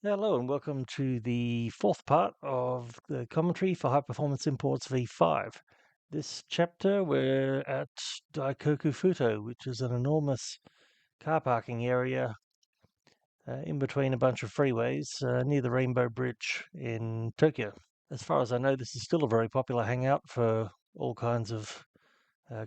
Hello and welcome to the fourth part of the commentary for High Performance Imports V5. This chapter we're at Daikoku Futo, which is an enormous car parking area in between a bunch of freeways near the Rainbow Bridge in Tokyo. As far as I know, this is still a very popular hangout for all kinds of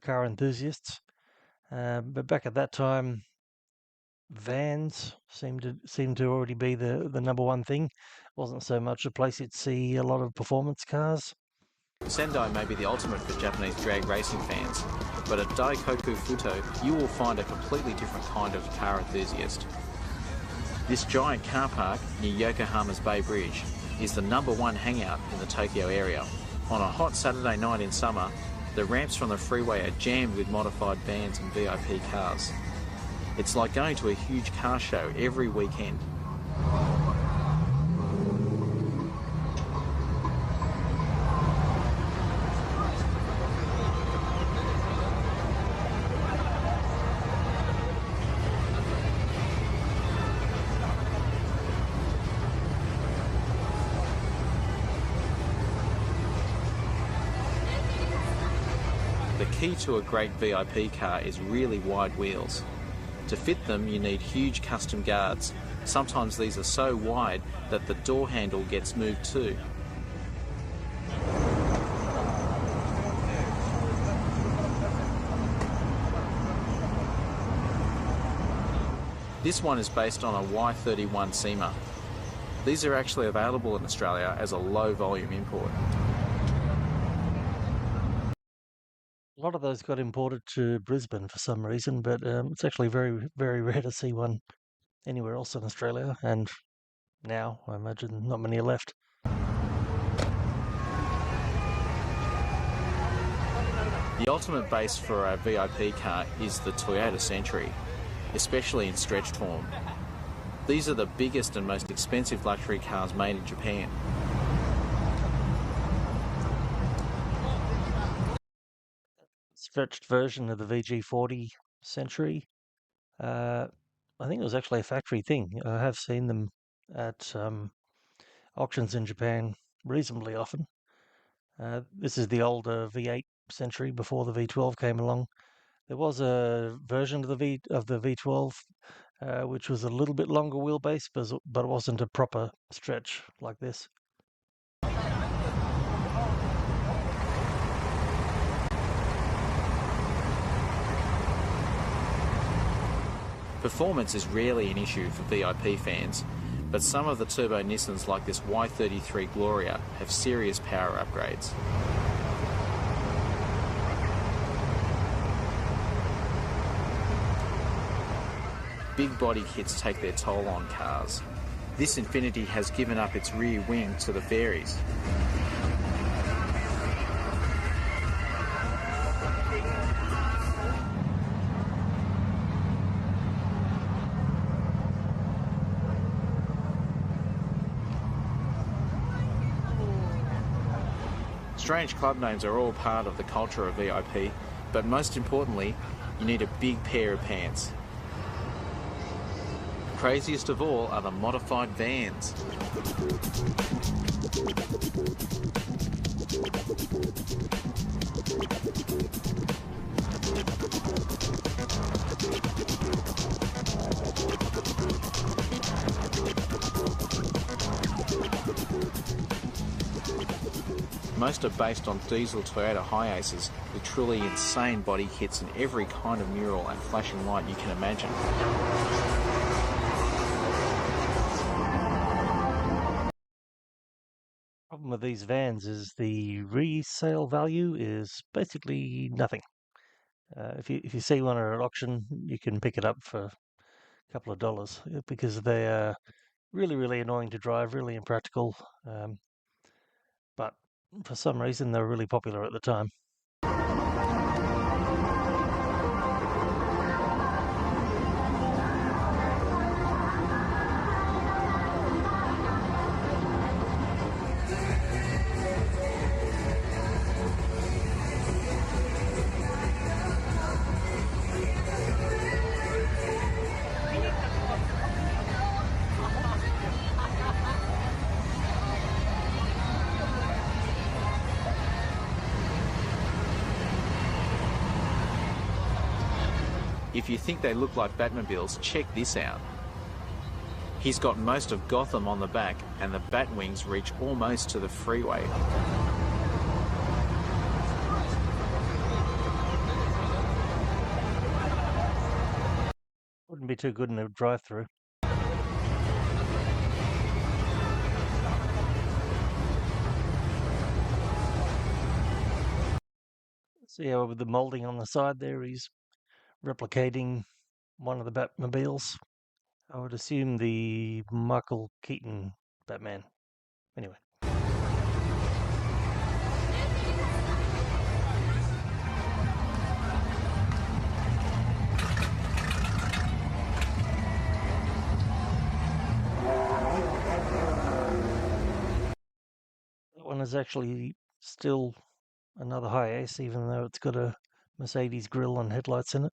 car enthusiasts. But back at that time, vans seemed to already be the number one thing. Wasn't so much a place you'd see a lot of performance cars. Sendai may be the ultimate for Japanese drag racing fans, but at Daikoku Futo you will find a completely different kind of car enthusiast. This giant car park near Yokohama's Bay Bridge is the number one hangout in the Tokyo area. On a hot Saturday night in summer, the ramps from the freeway are jammed with modified vans and VIP cars. It's like going to a huge car show every weekend. The key to a great VIP car is really wide wheels. To fit them, you need huge custom guards. Sometimes these are so wide that the door handle gets moved too. This one is based on a Y31 SEMA. These are actually available in Australia as a low volume import. A lot of those got imported to Brisbane for some reason, but it's actually very, very rare to see one anywhere else in Australia. And now, I imagine, not many are left. The ultimate base for a VIP car is the Toyota Century, especially in stretched form. These are the biggest and most expensive luxury cars made in Japan. Stretched version of the VG40 Century. I think it was actually a factory thing. I have seen them at auctions in Japan reasonably often. This is the older V8 Century before the V12 came along. There was a version of the V12 which was a little bit longer wheelbase, but it wasn't a proper stretch like this. Performance is rarely an issue for VIP fans, but some of the turbo Nissans like this Y33 Gloria have serious power upgrades. Big body kits take their toll on cars. This Infiniti has given up its rear wing to the fairies. Strange club names are all part of the culture of VIP, but most importantly, you need a big pair of pants. Craziest of all are the modified vans. Most are based on diesel Toyota Hi-Aces with truly insane body kits and every kind of mural and flashing light you can imagine. The problem with these vans is the resale value is basically nothing. If you see one at an auction, you can pick it up for a couple of dollars because they are really, really annoying to drive, really impractical. But for some reason, they were really popular at the time. If you think they look like Batmobiles, check this out. He's got most of Gotham on the back, and the bat wings reach almost to the freeway. Wouldn't be too good in a drive-through. See how with the molding on the side there, he's replicating one of the Batmobiles. I would assume the Michael Keaton Batman. Anyway. That one is actually still another high ace, even though it's got a Mercedes grille and headlights in it.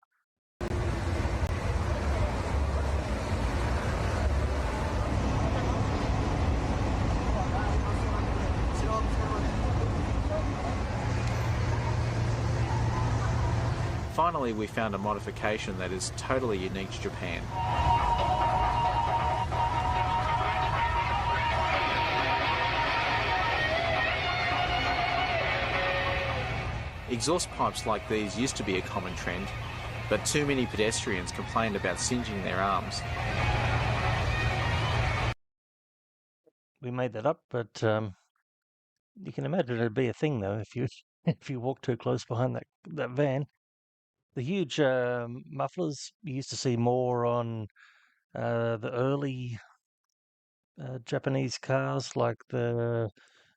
Finally, we found a modification that is totally unique to Japan. Exhaust pipes like these used to be a common trend, but too many pedestrians complained about singeing their arms. We made that up, but you can imagine it'd be a thing though if you if you walk too close behind that van. The huge mufflers you used to see more on the early Japanese cars, like the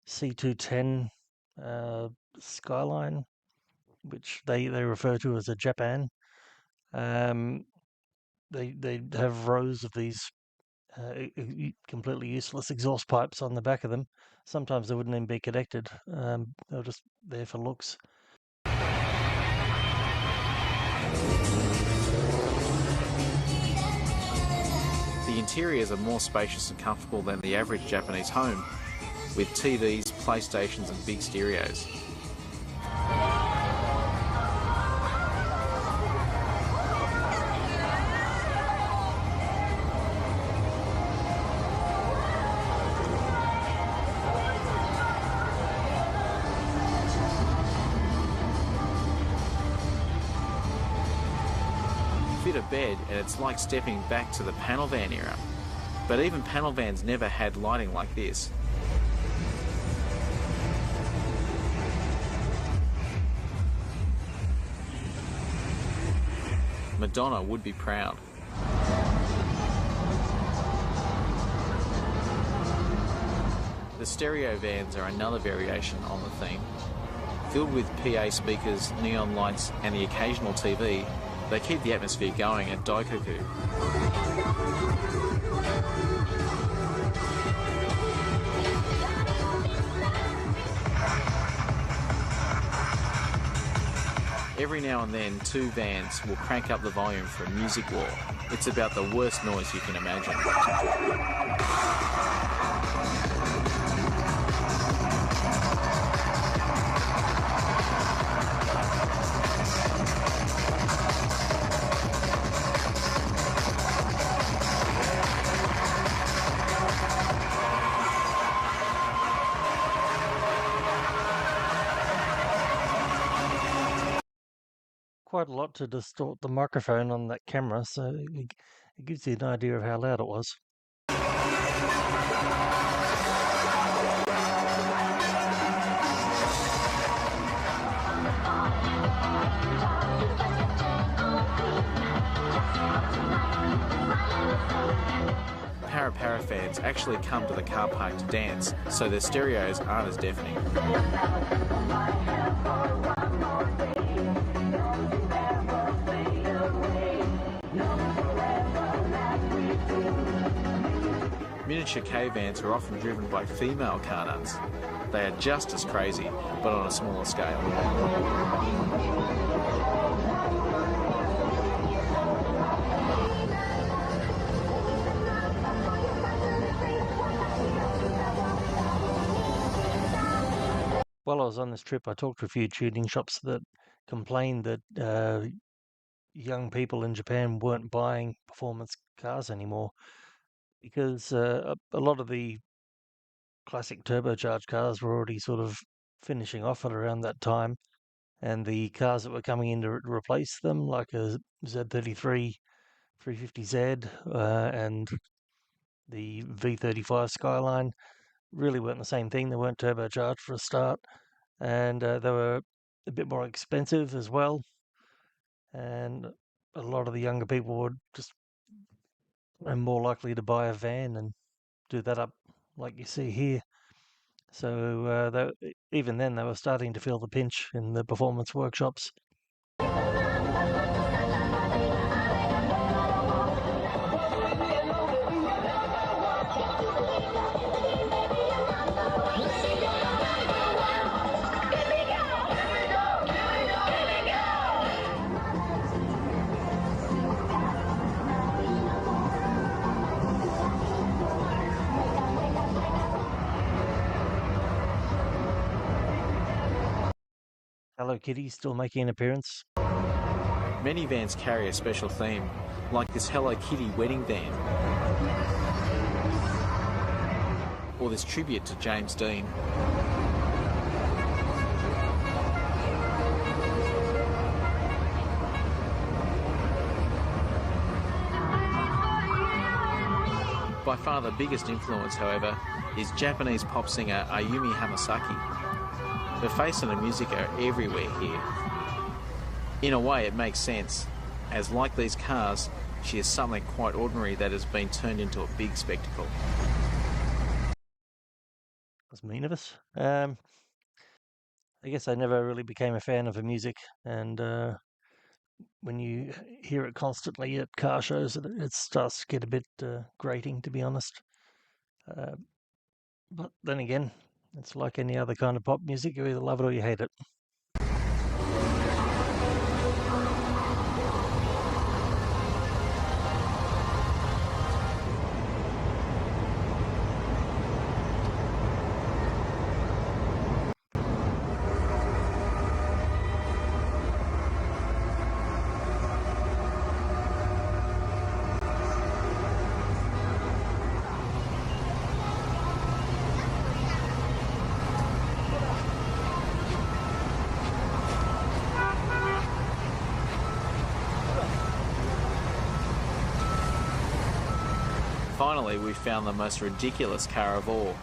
C210 Skyline, which they refer to as a Japan. They have rows of these completely useless exhaust pipes on the back of them. Sometimes they wouldn't even be connected. They were just there for looks. The interiors are more spacious and comfortable than the average Japanese home, with TVs, PlayStations and big stereos. Fit a bed and it's like stepping back to the panel van era. But even panel vans never had lighting like this. Madonna would be proud. The stereo vans are another variation on the theme. Filled with PA speakers, neon lights and the occasional TV, they keep the atmosphere going at Daikoku. Every now and then, two vans will crank up the volume for a music war. It's about the worst noise you can imagine. Quite a lot to distort the microphone on that camera, so it gives you an idea of how loud it was. Para fans actually come to the car park to dance, so their stereos aren't as deafening. Miniature K-vans are often driven by female car nuts. They are just as crazy, but on a smaller scale. While I was on this trip, I talked to a few tuning shops that complained that young people in Japan weren't buying performance cars anymore because a lot of the classic turbocharged cars were already sort of finishing off at around that time, and the cars that were coming in to replace them, like a Z33 350Z and the V35 Skyline, really weren't the same thing. They weren't turbocharged for a start, and they were a bit more expensive as well. And a lot of the younger people would just are more likely to buy a van and do that up like you see here. So even then, they were starting to feel the pinch in the performance workshops. Hello Kitty still making an appearance. Many vans carry a special theme, like this Hello Kitty wedding van, or this tribute to James Dean. By far the biggest influence, however, is Japanese pop singer Ayumi Hamasaki. Her face and her music are everywhere here. In a way, it makes sense, as like these cars, she is something quite ordinary that has been turned into a big spectacle. That's mean of us. I guess I never really became a fan of her music, and when you hear it constantly at car shows, it starts to get a bit grating, to be honest. But then again, it's like any other kind of pop music. You either love it or you hate it. Finally, we found the most ridiculous car of all.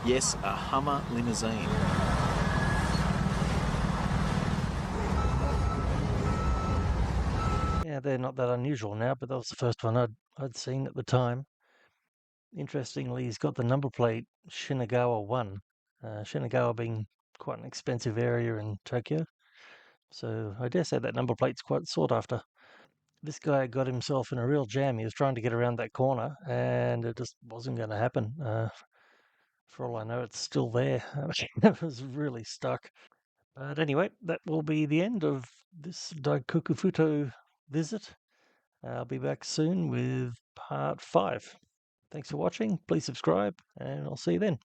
Yes, a Hummer limousine. Yeah, they're not that unusual now, but that was the first one I'd seen at the time. Interestingly, he's got the number plate Shinagawa 1. Shinagawa being quite an expensive area in Tokyo. So I dare say that number plate's quite sought after. This guy got himself in a real jam. He was trying to get around that corner, and it just wasn't going to happen. For all I know, it's still there. It was really stuck. But anyway, that will be the end of this Daikoku Futo visit. I'll be back soon with part 5. Thanks for watching. Please subscribe, and I'll see you then.